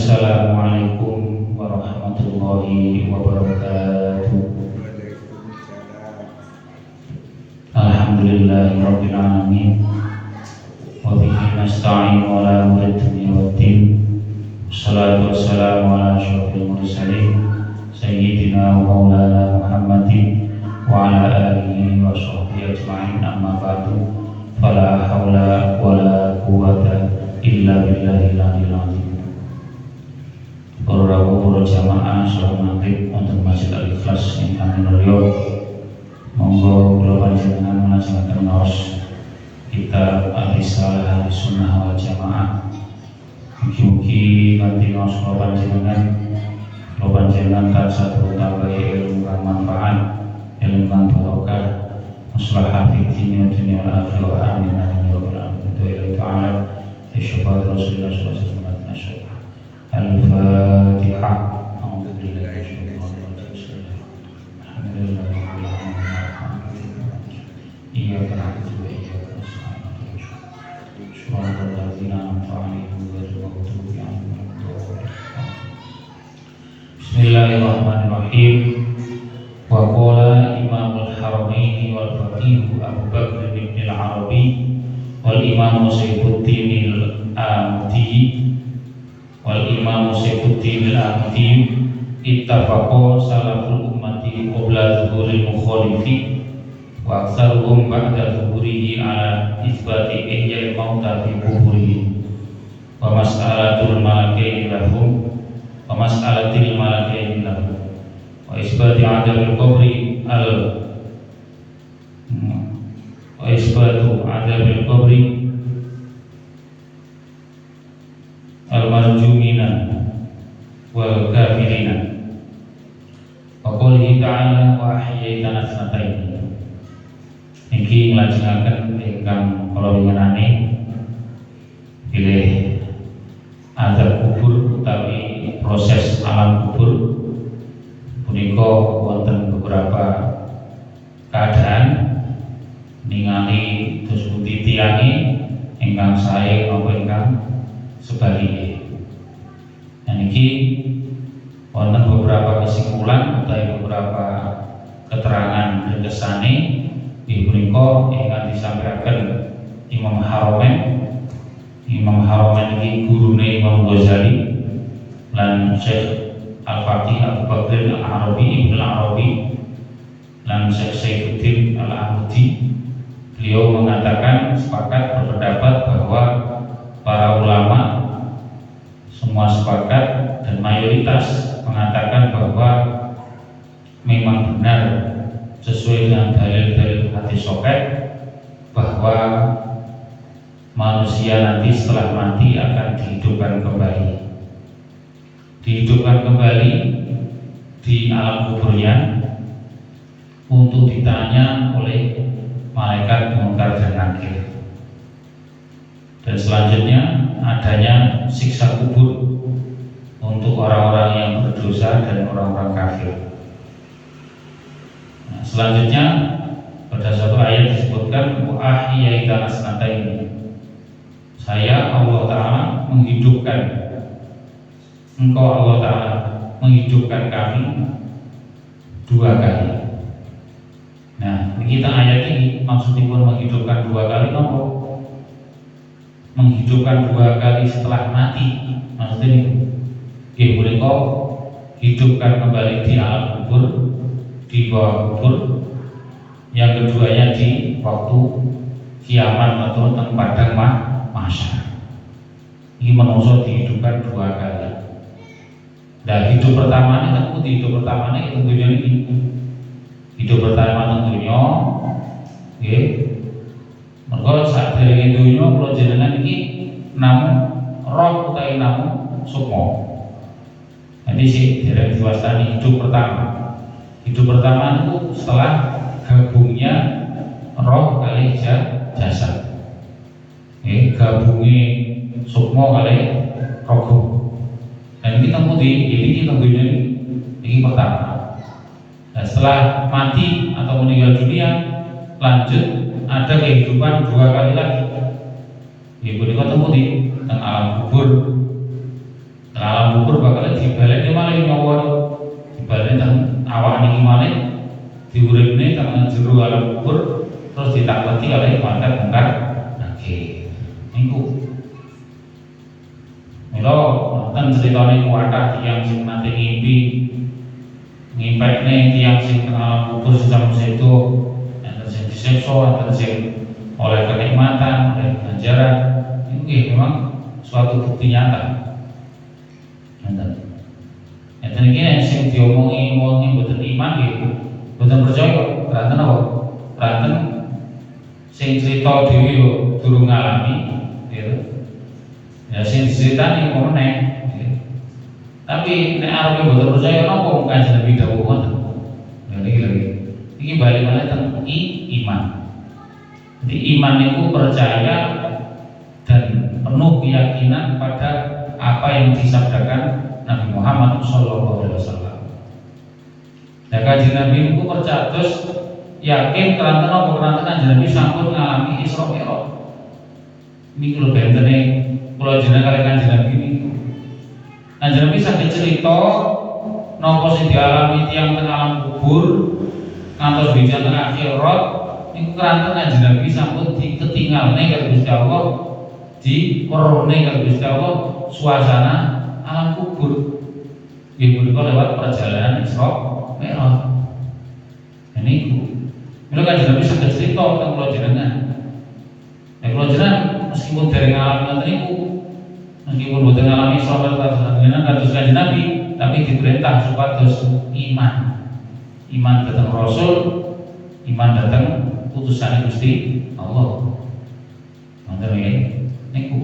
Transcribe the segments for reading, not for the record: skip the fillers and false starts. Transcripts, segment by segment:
Assalamualaikum warahmatullahi wabarakatuh. Alhamdulillahirabbil alamin. Wa bihi nasta'in wa la muridni waddin. Wassalatu wassalamu ala asyrofil mursalin sayyidina wa maulana Muhammadin wa ala alihi wa sahbihi ajma'in, amma ba'du. Fala haula wa la quwwata illa billahil aliyyil azim. Para rawuh, para jamaah salat maghrib wonten Masjid Al-Ikhlas ing Kangeloyo. Monggo kula panjenengan mlajengaken maos kitab Al-Risalah Sunnah wal Jamaah. Mugi-mugi kanthi maos kula panjenengan tansah tambahi ilmu kang manfaat, ilmu kang barokah, maslahah fid dunya wal akhirah. Amin ya rabbal alamin. Ta'ala syafaat Rasulullah sallallahu alaihi wasallam. Al-Fatihah. A'udzubillahi minasyaitonir rajim. Alhamdulillahirabbil alamin. Iyyaka na'budu wa iyyaka nasta'in. Shiratal ladzina an'amta 'alaihim ghairil maghdubi 'alaihim waladdallin. Bismillahirrahmanirrahim. Wa qala Imamul Haramain wal Faqih Abu Bakr bin Al-Arabi wal Imam Saifuddin Al-Amudi wal Imam Saifuddin Al-Amudi ittafaqo salaful ummati qabla zuhuril mukhalifi wa aktsaruhum ba'da zuhurihi ala isbati ihya'il mauta fi kuburihi wa mas'alatul malakaini lahum wa mas'alatil malakaini lahum wa isbati adabil qabri wa isbatu adabil qabri al-marjumina wal kafirina wa qoulihi ta'ala wa ahyaitana sanataini. Niki nglajengaken ingkang kala winginane bilih azab kubur utawi proses alam kubur punika wonten beberapa keadaan ningali dos pundi tiyange ingkang sae napa ingkang sebaliknya. Nah niki wonten beberapa kesimpulan utawi beberapa keterangan ringkesane inggih punika ingkang disampaikan Imam Haramain. Imam Haramain iki gurune Imam Ghazali lan Syekh Al-Faqih Abu Bakr Al-Arabi Ibnu Al-Arabi lan Syekh Saifuddin Al-Amudi. Beliau mengatakan sepakat berpendapat bahwa para ulama semua sepakat dan mayoritas mengatakan bahwa memang benar sesuai dengan dalil-dalil hadis sahih bahwa manusia nanti setelah mati akan dihidupkan kembali. Dihidupkan kembali di alam kuburnya untuk ditanya oleh malaikat Munkar dan Nakir. Dan selanjutnya adanya siksa kubur untuk orang-orang yang berdosa dan orang-orang kafir. Nah, selanjutnya pada satu ayat disebutkan wa ahyaitana sanataini. Saya Allah Ta'ala menghidupkan engkau, Allah Ta'ala menghidupkan kami dua kali. Nah, kita ayat ini maksudnya menghidupkan dua kali nopo? Menghidupkan dua kali setelah mati. Maksudnya ini boleh kau hidupkan kembali di alam kubur, di bawah kubur. Yang keduanya di waktu kiamat atau padang mahsyar. Ini manusia dihidupkan dua kali. Nah, hidup pertamanya tentu hidup pertamanya itu tentunya ini. Hidup pertama tentunya, oke. Mereka saat dari dunia kalau jenengan ini namun roh utawi namun sukmo. Jadi sih dari diwastani hidup pertama. Hidup pertama itu setelah gabungnya roh kali jasad. Gabungi sukmo kali rogo. Dan ini tentunya ini pertama. Nah, setelah mati atau meninggal dunia lanjut ada kehidupan dua kali lagi. Ibu ini ketemu di alam kubur. Alam awak niki malih diuripne teng jero alam kubur terus ditakleti oleh malaikat mungkar nakir. Niku mila wonten critane kuwathah tiyang sing nate ngimpekne tiyang sing teng alam kubur sedang sedo, enten sing disiksa, enten sing oleh kenikmatan, oleh ganjaran. Ini memang suatu bukti nyata. Enten iki sing diomongi mboten iman nggih, mboten percaya, beranten apa? Beranten sing cerita dhewe yo durung ngalami, gitu. Ya sing diceritani kok meneh. Tapi nek arep mboten percaya napa wong Kanjeng Nabi dawuh ngoten. Ya niki lho. Iki bali malih teng iman. Jadi iman itu percaya dan penuh keyakinan pada apa yang disabdakan Nabi Muhammad SAW. Nah, Kanjeng Nabi itu percaya terus yakin keranten apa keranten Kanjeng Nabi sampun ngalami Isra Mi'raj. Ini kalau bentene kula jenengan kali Kanjeng Nabi niku. Kanjeng Nabi saged cerita napa sing dialami tiyang teng alam kubur ngantos dinten teng akhirat niku keranten Kanjeng Nabi sampun diketingalne karo Gusti Allah, diperone karo Gusti Allah suasana alam kubur. Nggih punika lewat perjalanan Isra Mi'raj. Niku mila Kanjeng Nabi saged cerita teng kula jenengan. Nek kula jenengan meskipun dereng ngalami ngoten niku, meskipun boten ngalami Isra Mi'raj kados Kanjeng Nabi, tapi diperintah supados iman. Iman dhateng Rasul, iman dhateng putusane Gusti Allah. Ngoten nggih. Niku.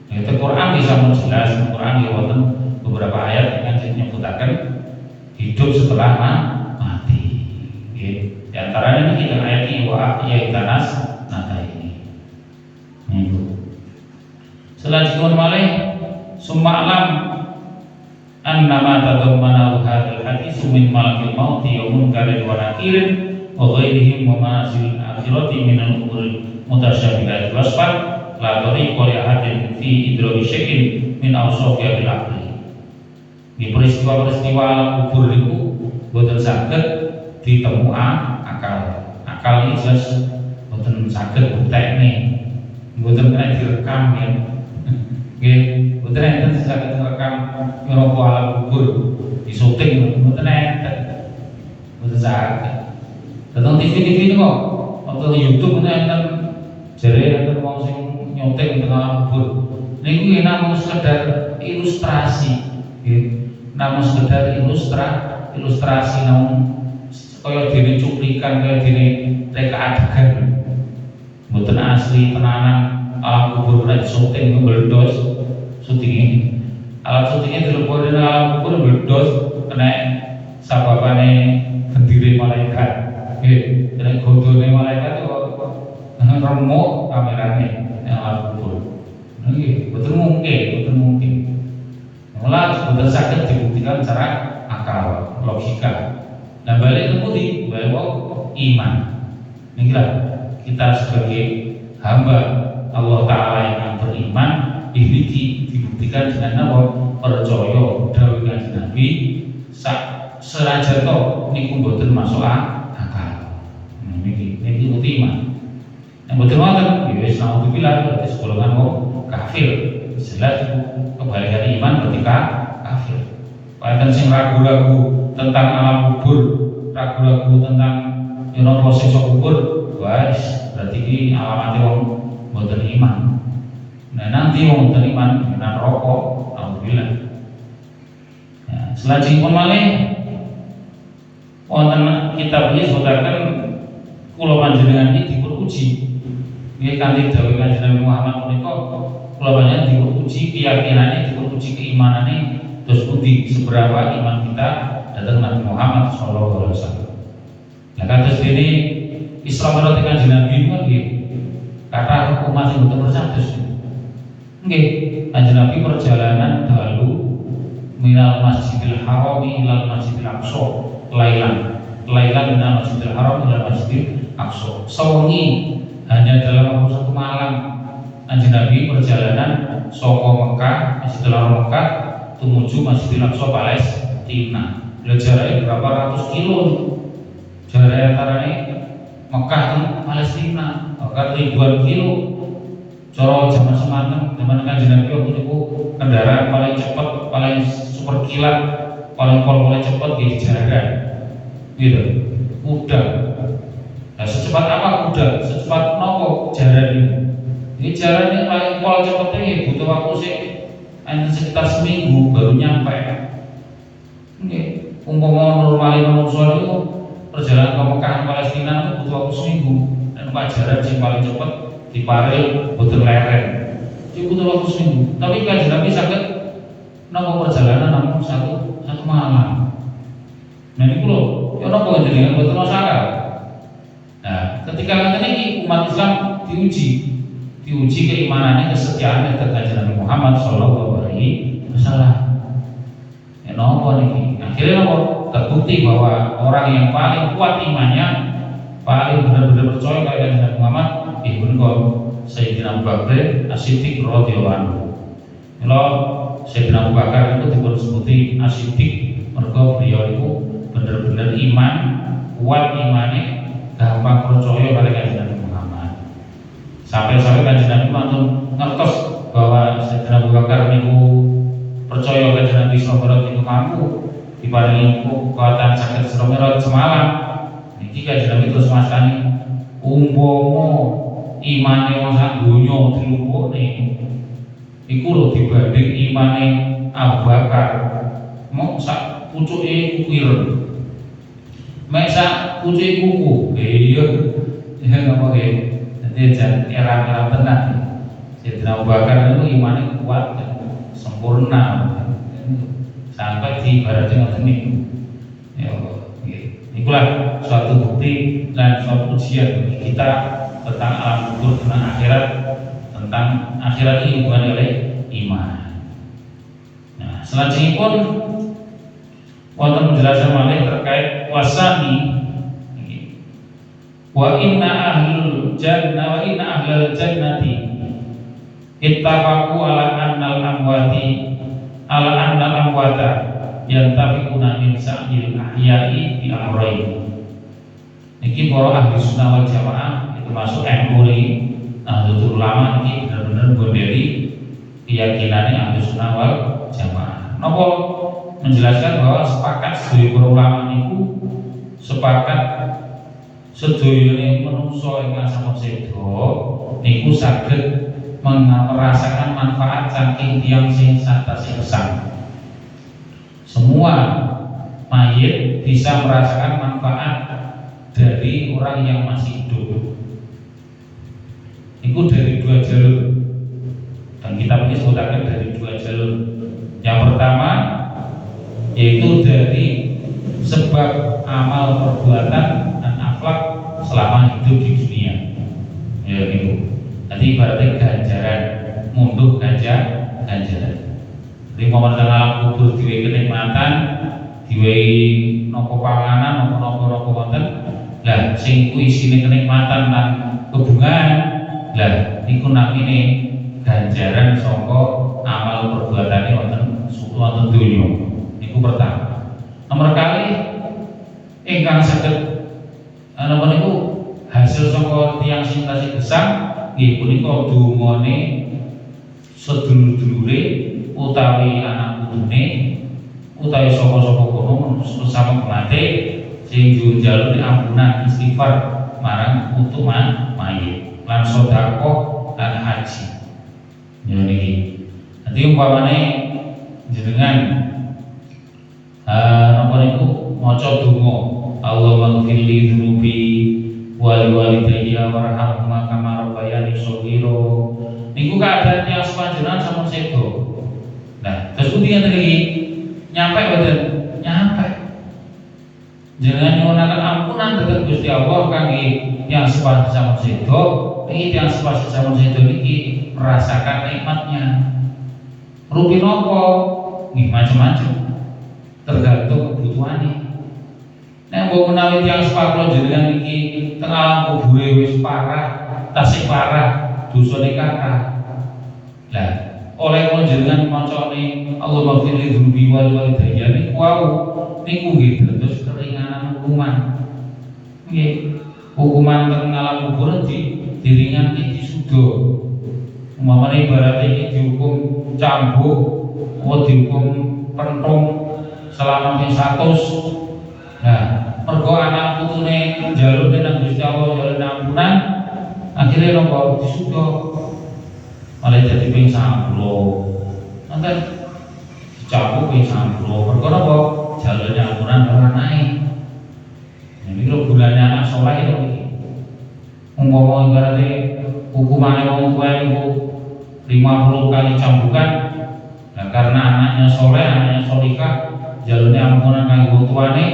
Nek Al-Qur'an bisa menjelas, Al-Qur'an ya wonten beberapa ayat yang menyebutaken hidup setelah mati. Nggih. Di antaranya niki ayat iki wa ya'tanas nata ini. Niku. Selanjutnya malih summa alam annama tadammana hadzal hadits min malakil maut yaumun kana wa nakirin wa ghairihim wa manazil akhirati min al-umur mutasyabihat wasfat la tariqa li ahadin fi idraki syai'in min awsafi bil aqli. Di peristiwa-peristiwa alam kubur niku boten saged ditemu akal. Akal iki jelas boten saged buktekne. Boten kena direkam ya. Nggih, boten enten saged direkam ngroko alam kubur di syuting boten enten. Boten saged. Datang TV niku kok atau YouTube enten jare enten wong sing nyuting teng alam kubur. Niku namung sekedar ilustrasi, nggih. Namung sekedar ilustrasi namung kaya dene cuplikan, kaya dene reka adegan. Mboten asli tenanan alam kubur nek syuting mbledos syuting. Alat syutingnya dilebur di alam kubur mbledos kena sababane gendire malaikat. Nggih, kena godhone malaikat kok remuk kamerane alam kubur. Nggih, betul mungkin. Malah betul saged dibuktikan secara akal, logika. Nah, balik kemudian bahwa iman. Inilah kita sebagai hamba Allah Ta'ala yang beriman ini dibuktikan dengan apa? Percaya dawuh Kanjeng Nabi seraja to niku mboten masuk akal. Niki bukti iman. Yang mboten wonten ya wis naudzubillah berarti golongan wong kafir. Jelas kebalikan iman ketika kafir. Wonten sing ragu-ragu tentang alam kubur, ragu-ragu tentang proses kubur, wis berarti ini alamatnya wong mboten iman. Nah nanti wong mboten iman dengan rokok, alhamdulillah. Ya, selanjutnya malih wonten kitab ini sebutaken kula panjenengan iki dipun uji. Nggih kanthi dawuh Kanjeng Nabi Muhammad menika kula panjenengan dipun uji keyakinane, dipun uji keimanane terus pundi seberapa iman kita datang Nabi Muhammad sallallahu alaihi wasallam. Nah kados dene Isra Mi'raj Kanjeng Nabi nggih kata umat sing boten percaya nggih Kanjeng Nabi perjalanan dalu minal Masjidil Haram ilal Masjidil Aqsa lailan minal Masjidil Haram ilal Masjidil Aqsa sewengi hanya dalam satu malam. Kanjeng Nabi perjalanan saka Mekah Masjidil Haram Mekah tumuju Masjidil Aqsa Palestina. jaraknya berapa ratus kilo, jarak antaranya Mekah dan Palestina bahkan ribuan kilo. Coro zaman semanten, zaman Kanjeng Nabi waktu itu kendaraan paling cepat, paling super kilat, paling cepat di jarak, gitu, kuda. Nah, secepat apa kuda? Secepat nopo jarak ini. Ini jaraknya paling cepatnya ya butuh waktu sih, hanya sekitar seminggu baru nyampe. Oke, umpama normalnya manusia itu perjalanan ke Mekah Palestina itu butuh waktu seminggu, dan jarak yang paling cepat di Paril butuh lereng itu butuh waktu seminggu. Tapi Kanjeng Nabi sakit nopo perjalanan namun satu malam. Nah ini loh, ya nopo jenengan buat masalah. Nah ketika ini umat Islam diuji keimanannya, kesetiaannya terhadap Kanjeng Nabi Muhammad Shallallahu Alaihi Wasallam. Ya nopo nih, akhirnya nopo terbukti bahwa orang yang paling kuat imannya, paling benar-benar percaya kepada Kanjeng Nabi Muhammad, Sayyidina Abu Bakar As-Siddiq radhiyallahu anhu. Kalau Sayyidina Abu Bakar itu disebut As-Siddiq mergo beliau itu benar-benar iman, kuat imannya, gampang percaya pada Kanjeng Nabi Muhammad. Sampai Kanjeng Nabi langsung ngertos bahwa Sayyidina Abu Bakar itu percaya Kanjeng Nabi sallallahu alaihi wasallam mampu diparingi kekuatan saged Isra semalam. Niki Kanjeng Nabi terus mastani umpama imane wong sak donya dilupukne iku lho dibanding imane Abu Bakar mok sak pucuke kukuir mek sak pucuke kuku iya ngopo ge dadi jan era tenan. Sayyidina Abu Bakar itu imane kuat dan sempurna sampai diibaratkan ngoten niku. Ya itulah suatu bukti dan suatu ujian bagi kita tentang alam kubur, tentang akhirat ini hubungan oleh iman. Nah, selanjutnya pun wonten penjelasan malih terkait wasani. Wa inna ahlul jannati ittafaqu ala annal amwata yantafiquna min sa'il ahya'i bi amrayn. Niki para ahli sunnah wal jamaah termasuk MUI, Nahdlatul Ulama ini benar-benar berdiri keyakinannya ahli sunnah wal jamaah. Nopo menjelaskan bahwa sepakat sedaya para ulama niku sepakat sedaya menungso ingkang sampun sedo niku saged merasakan manfaat saking tiyang sing satase kesang. Semua mayit bisa merasakan manfaat dari orang yang masih hidup. Itu dari dua jalur, dan kita ini sebutkan dari dua jalur. Yang pertama yaitu dari sebab amal perbuatan dan akhlak selama hidup di dunia. Ya itu. Jadi ibaratnya ganjaran, munduh ganjaran. Jadi momen alam kubur diwehi kenikmatan, diwehi nopo panganan, nopo wonten. Lah sing kuwi isine kenikmatan lan hubungan. Lah niku namine ganjaran saka amal perbuatane wonten donya. Niku pertama. Nomor kali ingkang saged napa niku hasil saka tiyang sing tasih gesang nggih punika dungane sedulur-dulure utawi anak putune utawi sapa-sapa kono sesama mate sing njaluk ampunan istighfar marang untuk mayit lan sedekah lan haji. Ya niki. Dadi umpamane jenengan napa niku maca donga Allahumma ighfir li dzunubi wal walidayya warhamhuma kama rabbayani shaghira. Niku keadaan yang sepanjenengan sampun sedo. Nah, terus pundi ngeten iki? Nyampe boten? Nyampe. Jenengan nyuwunaken ampunan dhateng Gusti Allah kangge yang sepanjenengan sampun sedo. Ini yang sepasih zaman sedo niki merasakan nikmatnya. Rupi nopo, nih macam-macam, tergantung kebutuhannya. Nek mbok menawi yang sepaklo jenengan niki teng alam kubur wis parah, tasih parah, dosane kathah. Lah, oleh kula jenengan macane Allahumma ighfir li dzunubi wal walidayya niku niku nggih dados keringanan hukuman. Nggih, hukuman teng alam kubur diringanke disuda. Umpamane ibaratnya iki dihukum cambuk, dihukum pentung selama ping 100. Nah, mergo anak putune njaluk nang Gusti Allah njaluk ampunan, akhirnya nopo disuda. Malah jadi ping 10. Nanti dicambuk ping 10. Mergo napa? Jaluk ampunan karo anake. Ini lho gunane anak saleh itu iki. Umpama ibaratnya hukumannya wong tuwa niku 50 kali cambukan. Nah, karena anaknya soleh, anaknya solihah, jalurnya ampunan kanggo wong tuane,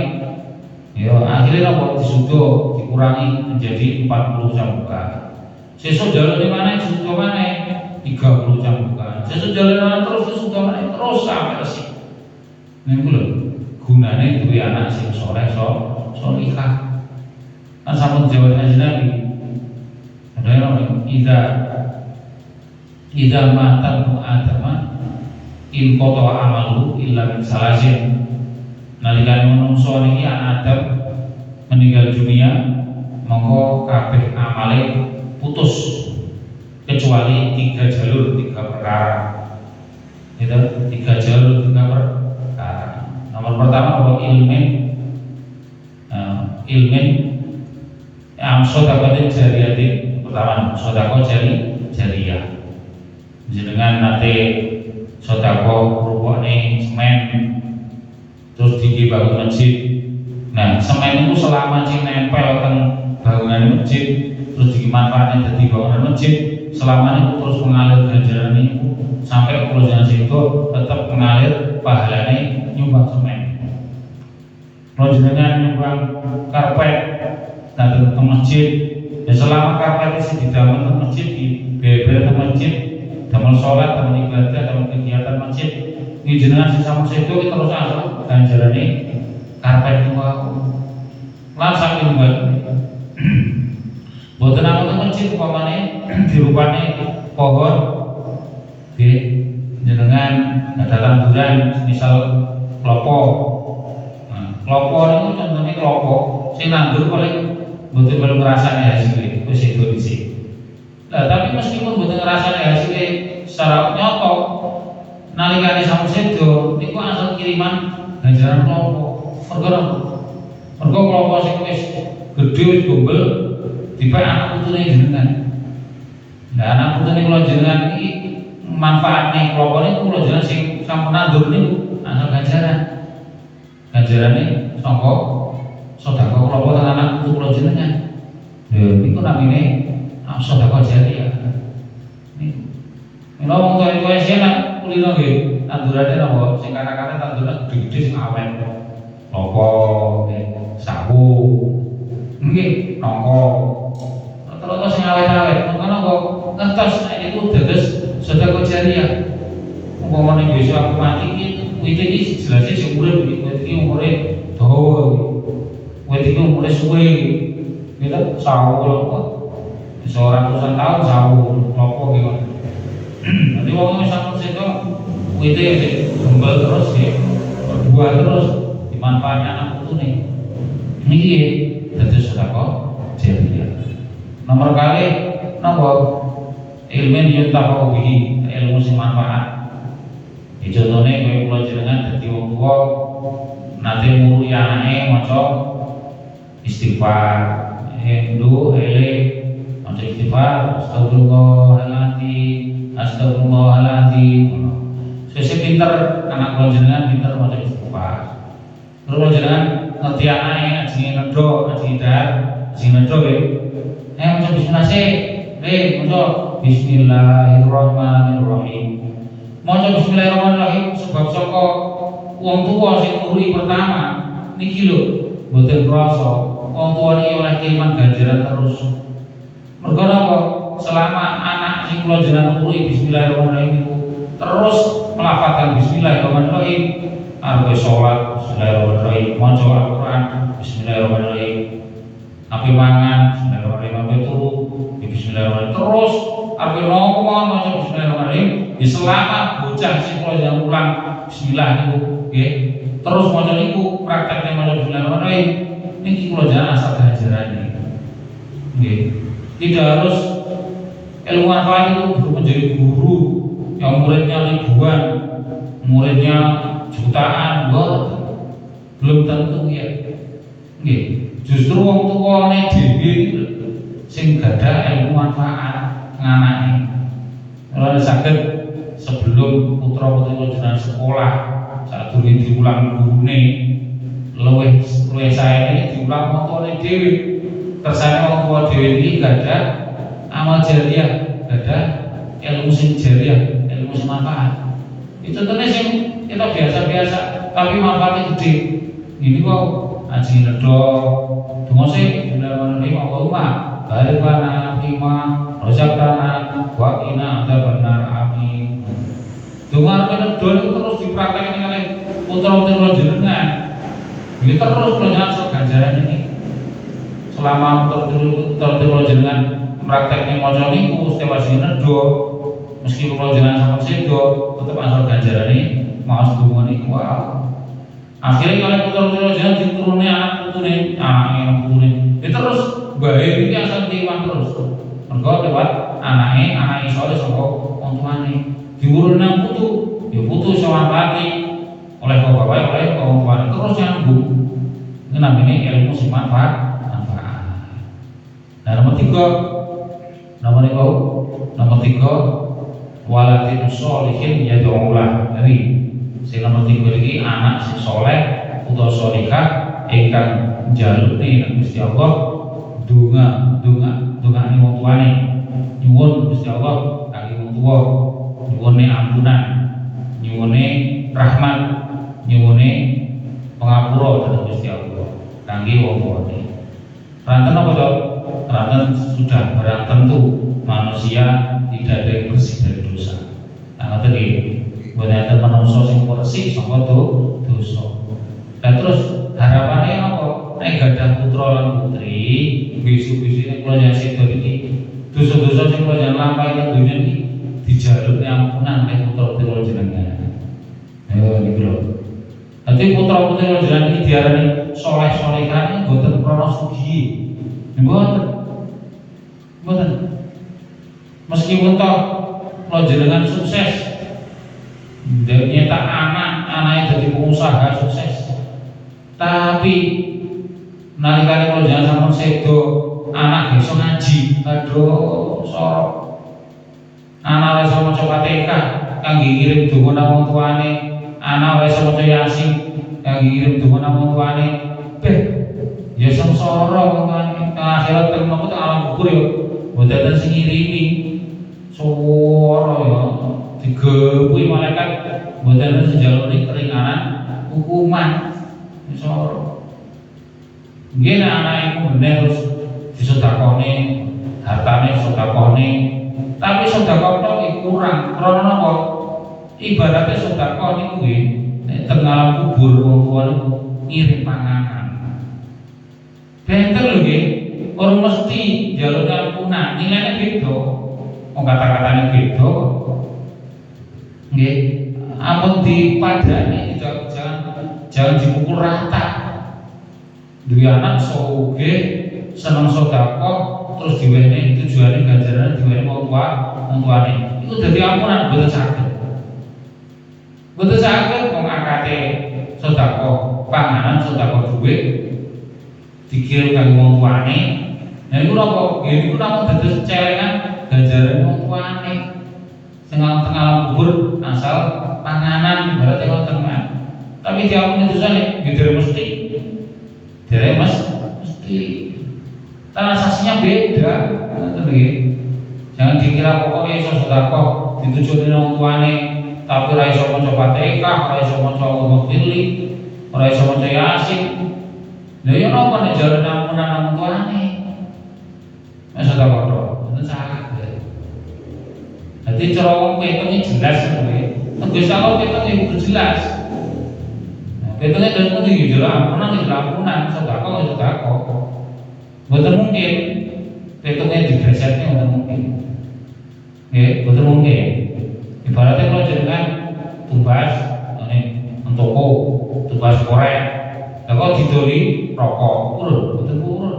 ya akhirnya apa disuda dikurangi menjadi 40 cambukan. Sesuk jalurnya mana disuda mana 30 cambukan. Sesuk jalurnya mana terus disuda mana terus sampai resik. Niku lho gunane duwe anak sing soleh solihah. Kan sampun jawab Nabi ada yang Ida mata Adama in qata amalu illa min salasin. Nalikane manungsa niki anak Adam meninggal dunia, mongko kabeh amale putus kecuali 3 jalur, 3 perkara. Itu 3 jalur, 3 perkara. Nomor pertama adalah ilmin amsodakotin jariyatin. Pertama sodako jariyah. Jenengan nate sodako rupane semen terus dibangun masjid. Nah, semen itu selama sing nempel teng bangunan masjid terus dimanfaatkan dadi bangunan masjid, selama itu terus mengalir ganjaran itu sampai pulau jalan situ tetap mengalir pahalane nyumbang semen. Kalau jenengan nyumbang karpet datang ke masjid, ya selama karpet itu didamel ke masjid, dibeber ke masjid, damel sholat, damel ibadah, damel kegiatan masjid, ini jenengan sisa masjid itu terus asal ganjaran ini karpet itu langsung dibuat. Buat nama masjid umpamane dirupane pohon, jenengan ada tanduran misal klopo. Nah, klopo itu contohnya klopo, sing nandur paling betul belum ngerasane hasilnya, wis itu dhisik. Nah, tapi meskipun betul ngerasane hasilnya secara nyoto, nalikane sampun sedo niku asal kiriman ganjaran klopo. Mergo klopo sing wis gedhe wis gombel tiba anak putune jenengan. Nah, anak putune kula jenengan iki manfaatne klopo niku kula jenengan sing sampun nandur niku asal ganjaran. Ganjarane sangka sedekah klopo teng anak putu kula jenengan. Lha niku namine sedekah jariyah. Niku. Mila wong tuwa sing nak kulino nggih, tandurane napa sing kata-kata tanduran gede-gede sing awet. Klopo, sawu. Nggih, nangka. Terus sing awet-awet, mengkono kok ngentos nek niku dados sedekah jariyah. Umpamane besok aku mati iki wit iki jelas sing urip iki umure dawa. Wit iki umure suwe. Kita sawu kok. Seorang ratusan tahun sawu klopo gitu. Nanti wong wis sampun sedo wit iki gembel terus ya. Berbuah terus dimanfaatkan anak putune. Niki dados sedekah jariyah. Nomor kali nomor ilmu yuntafa'u bihi, ilmu sing manfaat. Contohnya kaya kula jenengan dadi wong tuwa nate muruhi anake maca istighfar, ndu ele maca istighfar, astagfirullahaladzim. Sesuk pinter anak kula jenengan pinter maca istighfar. Terus kula jenengan ngerti anake ajenge nedho, ajenge dar, ajenge nedho maca bismillah sih. Maca bismillahirrahmanirrahim. Maca bismillahirrahmanirrahim sebab saka wong tuwa sing muruhi pertama niki lho mboten krasa wong tuwa niki oleh kiriman ganjaran terus. Mergo napa? Selama anak sing kula jenengan muruhi bismillahirrahmanirrahim niku terus melafalkan bismillahirrahmanirrahim, arep salat bismillahirrahmanirrahim, maca Al-Qur'an bismillahirrahmanirrahim, ape mangan bismillahirrahmanirrahim, ape turu bismillahirrahmanirrahim, terus ape nongkrong maca bismillahirrahmanirrahim. Selama bocah sing kula jenengan ulang bismillah niku nggih. Terus maca niku praktekne maca bismillahirrahmanirrahim niki kula jangan asal ganjaran nggih. Tidak harus ilmu manfaat itu menjadi guru yang muridnya ribuan, muridnya jutaan, belum tentu ya. Nggih, justru wong tuwane dhewe sing gadah ilmu manfaat nganake. Ora saged sebelum putra-putri jenengan sekolah sadurunge diulang gurune luwih saene diulang motone dhewe. Kersane wong tuwa dhewe iki gadah amal jariah, gadah ilmu sing jariah, ilmu sing manfaat. Itu contohnya sing kita biasa-biasa tapi manfaatnya gede. Ini kok aji nedo donga sih bismillahirrahmanirrahim Allahumma barik lana fima razaqtana wa qina adzabannar amin. Donga nedo itu terus dipraktekkan oleh putra-putri jenengan. Ini terus menjadi ganjaran ini. Selama putra-putri jenengan prakteknya maca niku setiap aji nedo meskipun kalau jenengan sama sedo tetap asal ganjaran ini mau sedungan niku. Akhirnya kalau putra-putri jenengan diturunnya anak putune, itu terus bae iki asal diiwan terus. Mergo lewat anake sore saka wong tuane. Diurun nang putu, ya putu iso manfaati oleh bapak oleh wong tuane terus nyambung. Ini namanya ilmu sing manfaat. Nah, nomor tiga waladin sholihin yad'ulah. Jadi sing nomor 3 iki anak sing saleh utawa salihah ingkang njalukne Gusti Allah ndongani wong tuane, nyuwun Gusti Allah kangge wong tuwa, nyuwune ampunan, nyuwune rahmat, nyuwune pangapura dhateng Gusti Allah kangge wong tuane. Ranten apa to? Ranten sudah barang tentu manusia tidak ada yang bersih dari dosa. Nah, ngoten iki. Buat ada manusia sing bersih saka dosa. Dan terus harapannya apa? Nek gadah putra lan putri, besok-besok kula jan sedo iki dosa-dosa sing kula jan lampahi nang donya iki dijalukne ampunan nek putra-putri jenengan. Ayo niku lho. Dadi putra-putri jenengan iki diarani saleh-salehane mboten krana sugih. Mboten. Meskipun toh kula jenengan sukses nyetak anak jadi pengusaha sukses, tapi nalikane kalau jangan sampun sedo anak iso ngaji, aduh sorok anak iso maca Fatihah kangge ngirim donga nang wong tuane, anak iso maca Yasin kangge ngirim donga nang wong tuane, ya sengsara wong tuane akhirat teng nopo alam kubur yo mboten sing ngirimi swara ya digepuki malaikat mboten sejaluk keringanan hukuman iso nggih nek anak iku bener terus disedakone hartane sedakone tapi sedekah tok iki kurang karena napa ibaratnya sedekah niku nggih nek teng alam kubur wong tuwa niku ngirim panganan benten lho nggih orang mesti jalur ampunan nilainya beda wong kata-katanya beda nggih, ampun dipadani, jangan dipukul rata. Duwe anak soge seneng sedekah terus diwenehi tujuane ganjaran diwenehi wong tuane. Iku dadi ampunan mboten saged. Mboten saged wong akate sedekah panganan, sedekah dhuwit dikirim kanggo wong tuane. Nah iku napa? Iku namung dados celengan ganjaran wong tuane. Tengah kubur asal panganan berarti tengah. Tapi diampuni dosane gitu mesti. Dari mesti. Transaksinya beda. Jangan dikira pokoknya iso sedekah ditujuke nang tuane, tapi ora iso maca Fatihah, ora iso maca Al-Mughfirli, ora iso maca Yasin. Lha ya napa nek jalan ampunan nang tuane? Wis sedekah tok. Mboten salah. Jadi cara wong petungnya jelas nggih. Gusti Allah petungnya kudu jelas. Nah, petungnya dan kudu yo jelas ampunan sedekah. Mboten mungkin petungnya digeserke mboten mungkin. Nggih, mboten mungkin. Ibaratnya kalau jenengan tumbas, didoli rokok, purun, betul purun.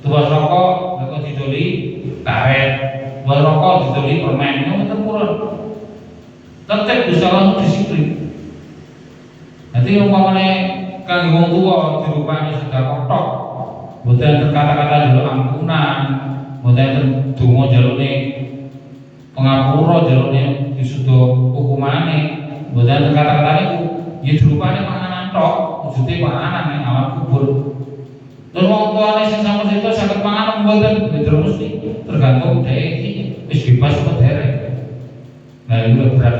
Tuas rokok, engko didoli karet, tuas rokok didoli permen, betul purun. Tetep bisa langsung disiplin. Nanti umpamane kang wong tuwa dirupani sudah kotok, mboten kata-kata jaluk ampunan, mboten donga jalune pengapura, jalune disudo hukumane, mboten kata-kata niku ya dirupani panganan tok, wujude panganan ning alam kubur. Terus wong tuane sing sampun itu saged panganan mboten, mesti tergantung dhek iki wis bebas apa derek. Nah itu berat.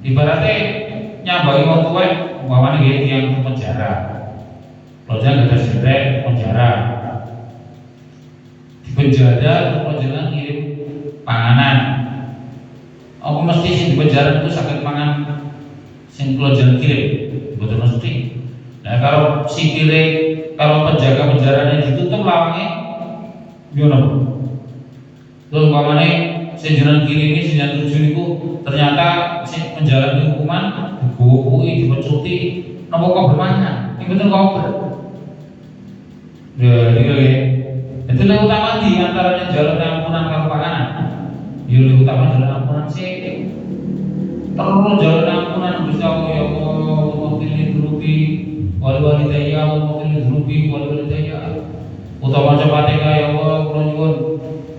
Ibaratnya nyambangi wong tuwa umpamane nggih tiyang penjara. Lojang gadah sederek penjara. Di penjara lojang ngirim panganan. Apa mesti sing di penjara itu saged pangan sing lojang kirim? Mboten mesti. Nah kalau sikile kalau penjaga penjaranya ditutup lawange yo napa? Terus umpamane sing jenengan kirimi sing tuju niku ternyata sing menjalani hukuman digowoki dipecuti napa kok bermangan iki bener kok ya iki lho itu yang utama di antara jalan ampunan karo panganan ya lebih utama jalan ampunan sih terus jalan ampunan bisa ya Allah pilih drupi wali-wali daya pilih drupi wali-wali daya utama cepatnya ya Allah kula nyuwun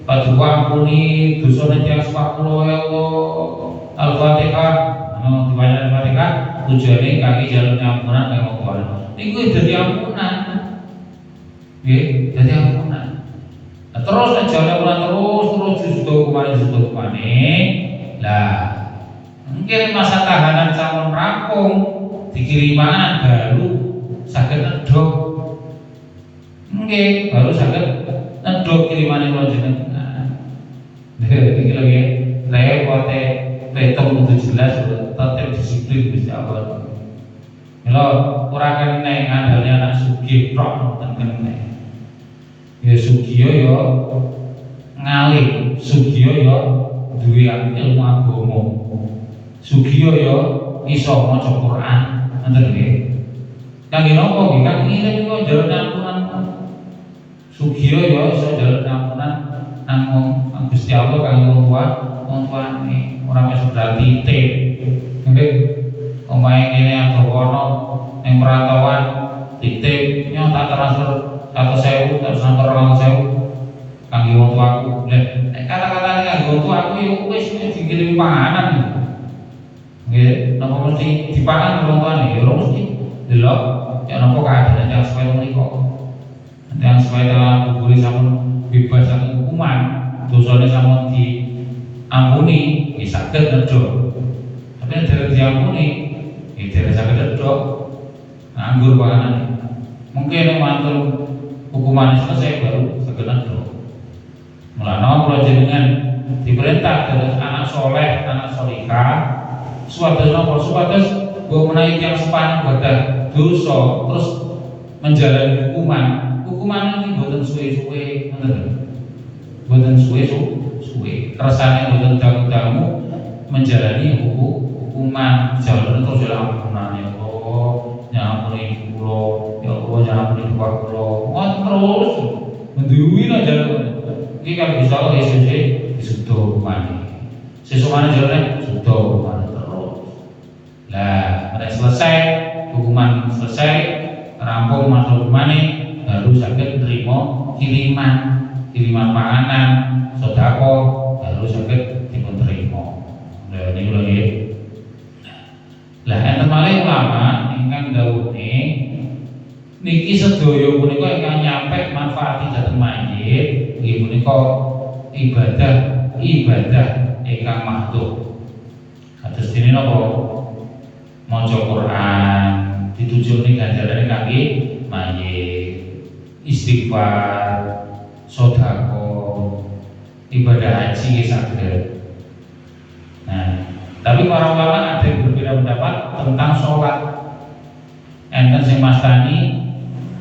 paduka ampuni dosane tiyang sepakula ya Allah. Al-Fatihah, dibaca Al-Fatihah tujuane kangge jalur ampunan kangge wong tuwa. Niku dadi ampunan. Nggih, dadi ampunan. Nah, terus nek jalur ampunan terus hukumane. Lah, mungkin masa tahanan sampun rampung dikirim mangan baru saged nedhok. Nggih, baru saged nedhok kirimane kula jenengan. Iki lho nggih, repote petung kudu jelas tetep disiplin Gusti Allah. Mila ora kene ngandalne anak sugih tok mboten kene. Ya sugih ya ngalih, sugih ya duwe ilmu agama. Sugih ya iso maca Quran, ngoten nggih. Kangge napa nggih? Kangge ngirim kok jalur ampunan. Sugih ya iso jalur ampunan nang Gusti Allah kangge wong tuane ora wis berarti titip. Nggih. Omahe kene adowono ning perantauan titip nyo tak transfer 100.000 tak transfer 200.000 kangge wong tuaku. Lah nek kata-katane kangge wong tuaku ya wis dikirim panganan. Nggih, napa mesti dipangan wong tuane? Ya ora mesti. Delok ya napa keadaan yang sesuai menika. Yang sesuai dalam kubur sampun bebas saking hukuman, dosane sampun diampuni, ya saged nedhok. Tapi nek dereng diampuni, ya dereng saged nedhok. Nganggur panganan. Mungkin nek mantul hukuman selesai baru saged nedhok. Mulane kula jenengan diperintah dados anak soleh, anak solihah, supados napa? Supados bahwa menawi tiyang sepadan gadah dosa terus menjalani hukuman. Hukuman ini mboten suwe-suwe, ngoten. Mboten suwe-suwe. Kersane mboten dangu-dangu menjalani hukuman jalan terus jalan ampunan ya Allah. Nyampuni kula, ya Allah nyampuni kula. Ngoten terus menduwi nang jalan. Iki kan bisa Allah Yesus disudo hukuman. Sesukane jalane sudo hukuman terus. Lah, pada selesai hukuman selesai, rampung masuk hukumane baru saged nerima kiriman panganan sedekah baru saged dipun trima. Lah niku lho nggih. Lah enten malih ulama ingkang dawuhne niki sedaya punika ingkang nyampe manfaat dhateng mayit nggih punika ibadah ingkang mahdhuf. Kados dene napa? Maca Quran ditujune ganjarane kangge mayit. Istighfar, sedekah, ibadah haji saged. Nah, tapi para ulama ada yang berbeda pendapat tentang sholat. Enten sing mastani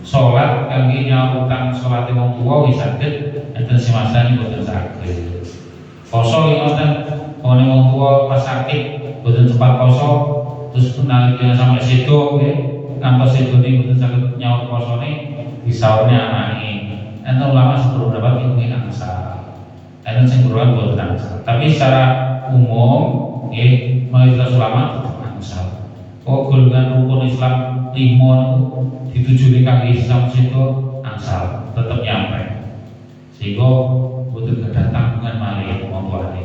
sholat kangge nyautang sholat wong tuwa wis saged, enten sing mastani boten saged. Poso iki wonten wong tuwa pas sakit boten sempat poso, terus kenal dengan sampai sedo ya, ngantos sedo ini betul sakit nyaur posone disaurnya anake. Enten ulama sebelum dapat ilmu angsal, enten sing berulang buat angsal. Tapi secara umum, mayoritas ulama tetap angsal. Golongan rukun Islam 5 dituju kangge Islam sedo angsal, tetap nyampe. Sehingga butuh ada tanggungan malih mampuane.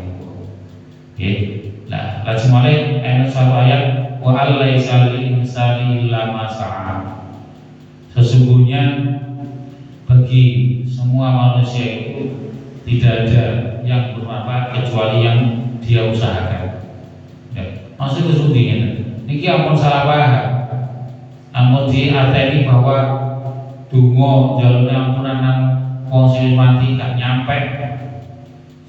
Nah, lajeng malih ana satu ayat wa allaisa lil insani illa ma sa'a. Sesungguhnya bagi semua manusia itu tidak ada yang bermanfaat kecuali yang dia usahakan. Ya, maksudnya sesungguhnya niki ampun salah paham. Ampun diarteni bahwa donga jalune ampunan nang wong sing mati gak nyampe.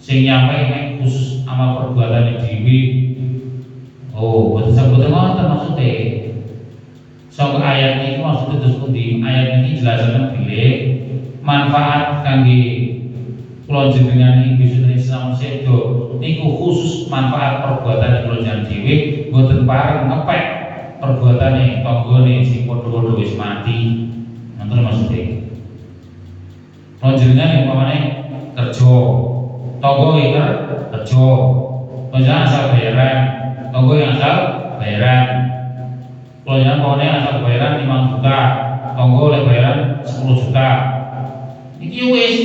Sing nyampe nek khusus amal perbuatan dhewe. Oh, betul ngoten maksudnya. Soal ayat ini maksudnya terus pundi? Ayat ini jelasan bilih manfaat kangge kula jenengan ing bisun Islam sedo niku khusus manfaat perbuatan kula jenengan dhewe mboten pareng ngepek perbuatane tanggane sing padha-padha wis mati. Ngoten maksudnya. Kula jenengan umpamane kerja tonggo iki kerja panjenengan asal bayaran tonggo yang asal bayaran kalau yang pokoknya asal bayaran 5 juta tonggo oleh bayaran 10 juta ini wis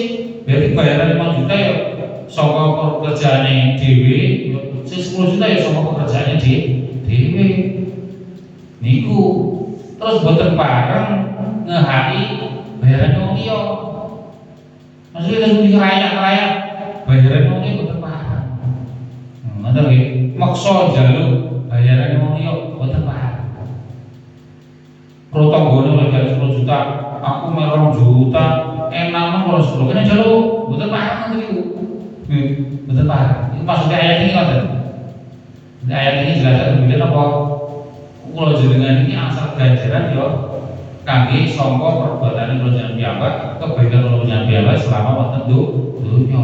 berarti bayaran 5 juta ya saka pekerjaane dhewe 10 juta ya saka pekerjaane dhewe niku terus boten pareng ngehaki bayaran wong liya maksudnya langsung dikerayak-kerayak bayaran wong liya boten pareng ngoten nggih maksa njaluk bayaran wong liya boten pareng kalau tanggone oleh gaji 10 juta aku merong juta enak mah kalau 10 kene jaluk boten pareng niku boten pareng itu maksudnya ayat ini ngoten ayat ini jelaskan bilih apa kula jenengan iki asal ganjaran yo kangge sangka perbuatan kula jenengan piyambak kebaikan kula jenengan piyambak selama wonten donya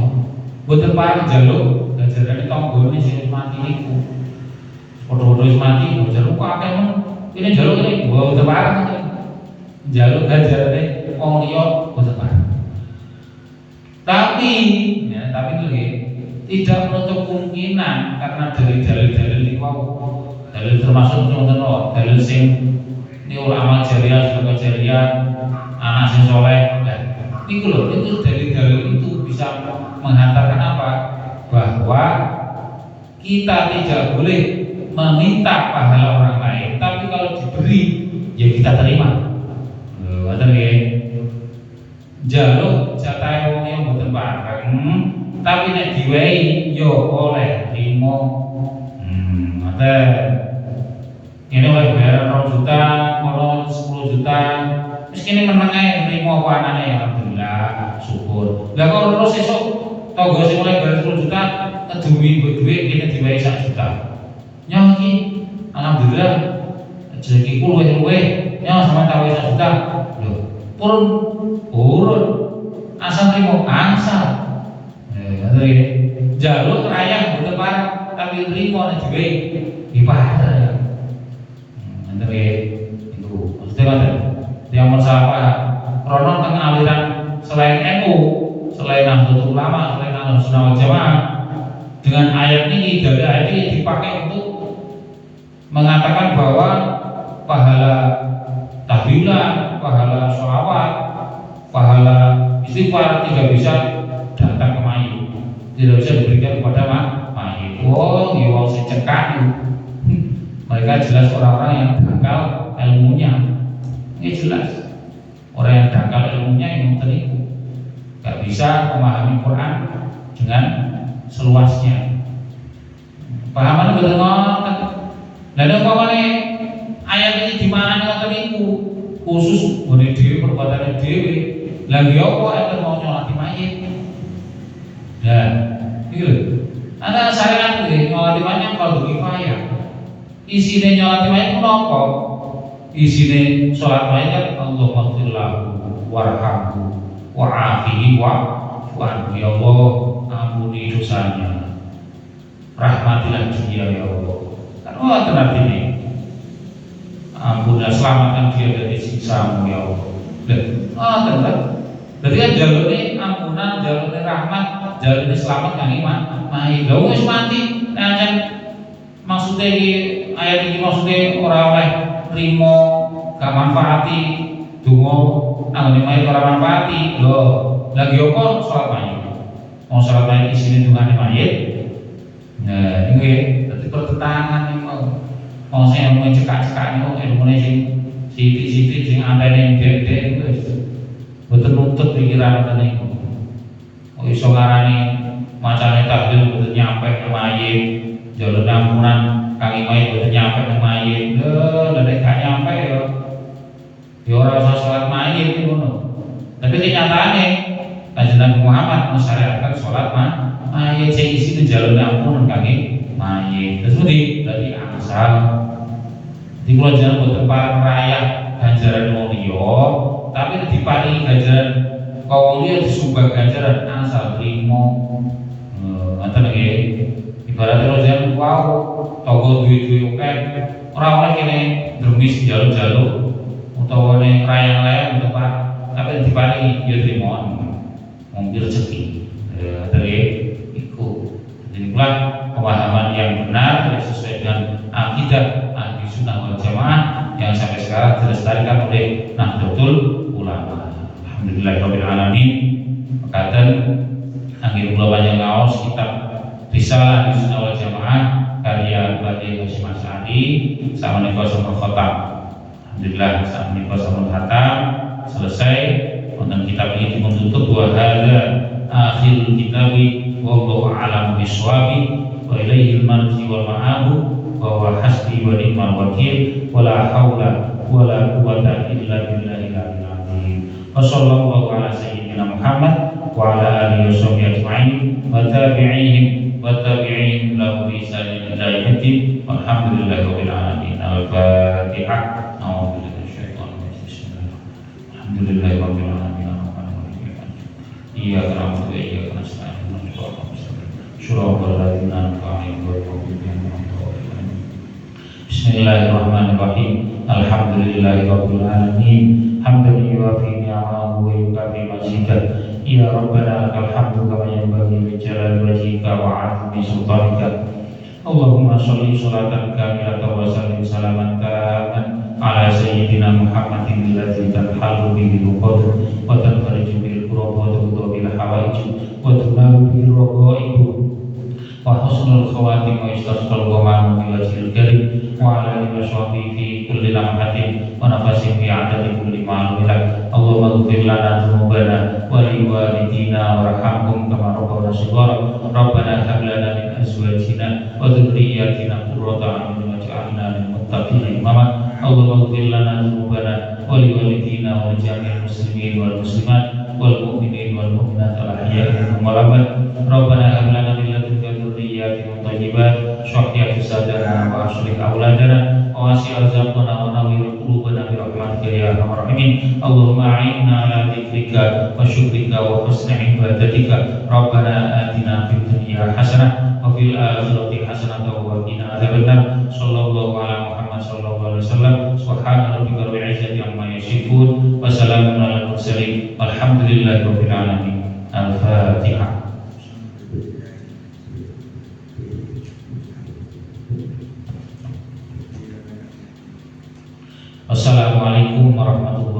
boten pareng jaluk ganjarane tanggane sing mati niku padha-padha wis mati jaluk kok akeh men ini jaluk ini boten pareng jaluk ganjarane wong liya boten pareng tapi tidak menutup kemungkinan karena dari dalil-dalil niku dalil termasuk wonten dalil sing niku amal jariah sedekah jariah anak sing saleh niku lho itu dalil-dalil itu bisa menghantarkan apa bahwa kita tidak boleh meminta pahala orang lain tapi kalau diberi ya kita terima ngoten nggih njaluk jatahe wong yang mboten pareng tapi nek diwehi yo oleh trimo ngoten ini oleh bayaran 2 juta kalau 10 juta wis kene meneng ae trimo apa anane alhamdulillah syukur lah kok terus esuk tangga sing oleh bayaran 10 juta duwe kene diwehi 1 juta nyo iki alhamdulillah rezekiku luwih-luwih nyo sama tahu 1 juta lho purun asal trimo angsal jaluk rayang boten pareng tapi trimo nek diwehi dipareng ngoten itu maksudnya ngoten yang masalah krono teng aliran selain NU selain Nahdlatul Ulama selain Ahlus Sunnah wal Jamaah dengan ayat ini dari ayat ini dipakai untuk mengatakan bahwa pahala tahlilan, pahala sholawat, pahala istighfar tidak bisa datang ke mayit, tidak bisa diberikan kepada mayit. Oh, ya wong sing cekak mereka jelas orang-orang yang dangkal ilmunya. Ini jelas orang yang dangkal ilmunya yang mengteriku gak bisa memahami Quran dengan seluasnya. Pahaman betul ngoten. Lah umpamane ayat ini di mana ngoten niku khusus ngene dhewe perbuatan dhewe. Lah nggih apa enten mau nyolati mayit. Nah, iki lho. Ana syariat nggih nyolati mayit kalau kifayah. Isine nyolati mayit menapa? Isine salat mayit kan Allahumma ighfirlahu warhamhu wa'afihi wa'fu ya Allah ampuni dosanya rahmatilah dia ya Allah kan ngoten artine ampunlah, selamatkan dia dari siksa-Mu ya Allah. Tentu. Jadi kan jalurnya ampunan, jalurnya rahmat, jalurnya selamat kan mati. Lha wis mati, ancen maksudnya ayat ini maksudnya ora oleh trimo gak manfaati donga nang mayit ora manfaati. Lho, lagi apa salat mayit? Mau salat mayit isine dungane mayit. Nah, ini dadi pertentangan iki mau sing mau cekak-cekak niku ilmune sing sithik-sithik sing antene ndek-ndek wis boten nuntut pikiran niku. Kok iso ngarani macane takdir boten nyampe ke mayit, jalur ampunan kang mayit boten nyampe ke mayit. Lha nek gak nyampe ya ora usah salat mayit ngono. Tapi kenyataane Kanjeng Nabi Muhammad mensyariatkan salat mayit sing isine jalur ampunan kangge mayit. Terus dari asal di kula jangan boten parang raya ganjaran wong liya, tapi diparingi ganjaran kaum liya disumbang ganjaran asal trimo. Ngoten nggih. Ibaratnya kula jangan wow toko duwe-duwe akeh ora oleh kene dremis jaluk-jaluk utawa ning rayang-rayang tempat, tapi diparingi ya trimo mung rezeki. Dari iku. Jadi pula pemahaman yang benar sesuai dengan akidah ahli sunnah wal jamaah yang sampai sekarang dilestarikan oleh Nahdlatul Ulama. Alhamdulillahirabbil alamin. Mekaten akhir kula panjang ngaos kitab Risalah ahli sunnah wal jamaah karya Badai Hasyim Asy'ari sameneika sampun khatam. Alhamdulillah sameneika sampun khatam selesai. Wonten kitab ini menutup wa hadza akhirul kitabi wallahu a'lam bishawabi wa ilaihi al-marji wal ma'abu wa huwa hasbi wa ni'mal wakil wa la haula wa la quwwata illa billahil azim. Wa sallallahu ala sayyidina Muhammad wa ala alihi washabbihi ajma'in wa tabi'ihim lahu bi ihsanin ila yaumil walhamdulillahi rabbil alamin. Al-Fatihah. A'udzu billahi minasyaitonir rajim. Alhamdulillahi rabbil alamin. Iyyaka na'budu wa iyyaka nasta'in. Shurahul ladzina an'amta 'alaihim. Bismillahirrahmanirrahim. Alhamdulillahirabbil alamin. Hamdan yuwafi ni'amahu wa yukafi mazidah. Ya Rabbana lakal hamdu kama yanbaghi li jalali wajhika wa 'azimi sultanika. Allahumma sholli sholatan kamilatan wa sallim salaman taman ala sayyidina Muhammadin alladzi tanhalu bihi al-qadr wa tanfariju bil qurab wa tuqda bil hawaij wa tunalu bil raqaib wa husnul khawatim wa istasqal ghamam bi wajhil karim wa ala alihi wa sahbihi fi kulli lamhatin wa nafasin fi 'adadi kulli ma'lum lak. Allahumma ighfir lana dzunubana wa li walidina warhamhum kama rabbawna shighara. Rabbana hab lana min azwajina wa dhurriyyatina qurrata a'yun waj'alna lil muttaqina imama. Allahumma ighfir lana dzunubana wa li walidina wa li jami'il muslimin wal muslimat wal mu'minin wal mu'minat al ahya'i minhum wal amwat. Rabbana hab lana min ladunka dhurriyyatin thayyibat syahiyat sadana wa aslih auladana wa wasi' arzaqana wa nawwir qulubana bi rahmatika ya arhamar rahimin. Allahumma a'inna ala dzikrika wa syukrika wa husni ibadatika. Rabbana atina fid dunya hasanah wa fil akhirati hasanah wa qina adzabannar. Sallallahu ala Muhammad sallallahu alaihi wasallam. Subhana rabbika rabbil izzati amma yasifun wa salamun alal mursalin walhamdulillahi rabbil alamin. Al-Fatihah. Assalamualaikum warahmatullahi